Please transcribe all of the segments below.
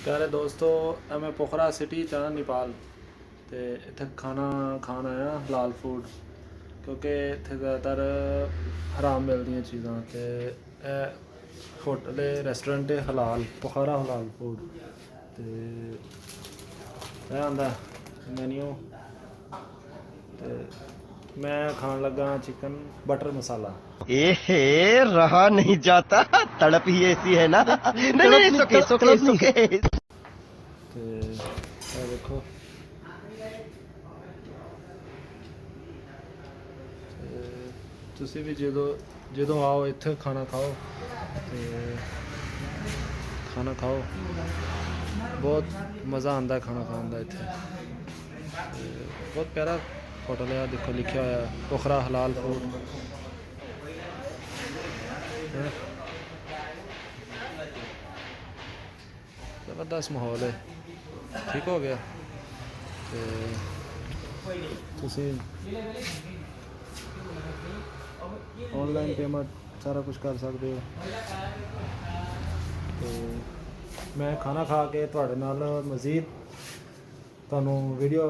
प्यारे दोस्तों मैं पोखरा सिटी चा नेपाल ते इत्थे खाना खान आया हलाल फूड क्योंकि इत्थे ज़्यादातर हराम मिलदियां चीज़ां ते होटल रेस्टोरेंट हलाल पोखरा हलाल फूड ते आंदा मैन्यू ते मैं खान लगा चिकन बटर मसाला। एहे रहा नहीं जाता, तड़प ही ऐसी है ना। नहीं नहीं सुके सुके सुके। ते देखो तुसी भी जो आओ इत्थे खाना खाओ ते खाना खाओ, बहुत मज़ा आता है खाना खाने का इत्थे। बहुत प्यारा होटल है, देखो लिखा हुआ पोखरा हलाल फूड। ज़बरदस्त माहौल है, ठीक हो गया। तुसी ऑनलाइन पेमेंट सारा कुछ कर सकते हो। तो मैं खाना खा के तुहाडे नाल मज़ीद तुहानू वीडियो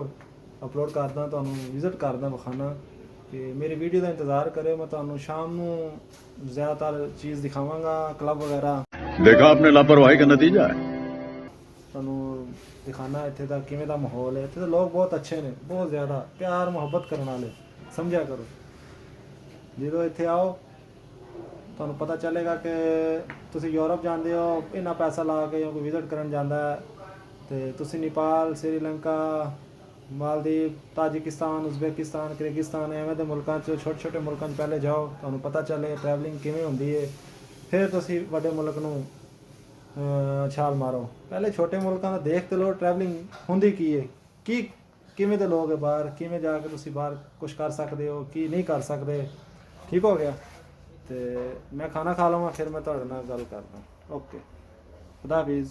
अपलोड करदा, तुहानू विजिट करदा विखाना कि मेरी वीडियो का इंतज़ार करो। मैं तुहानू शाम नू ज़्यादातर चीज़ दिखावांगा, क्लब वगैरह देखा आपने लापरवाही का नतीजा है। तुहानू दिखाना इत्थे दा किवें दा माहौल है। इत्थे लोग बहुत अच्छे ने, बहुत ज़्यादा प्यार मुहब्बत करने वाले, समझा करो। जो इत्थे आओ तुहानू पता चलेगा कि तुसी यूरोप जाते हो, इन्ना पैसा ला के कोई विजिट करन जांदा है ते तुसी Nepal, Sri Lanka, Maldives, Tajikistan, Uzbekistan, Kyrgyzstan एवें दे मुल्कां च छोटे छोटे मुल्कां च पहले जाओ, तुहानू पता चले ट्रैवलिंग किवें हुंदी है। फिर तुसी वड्डे मुल्क नू छाल मारो। पहले छोटे मुल्कां दा देख ते लो ट्रैवलिंग हुंदी की है, की किवें दे लोग है बाहर, किवें जाके तुसी बाहर कुछ कर सकते हो, की नहीं कर सकते। ठीक हो गया। तो मैं खाना खा लवां फिर मैं तुहाडे नाल गल करदा। ओके, खुदा हाफिज़।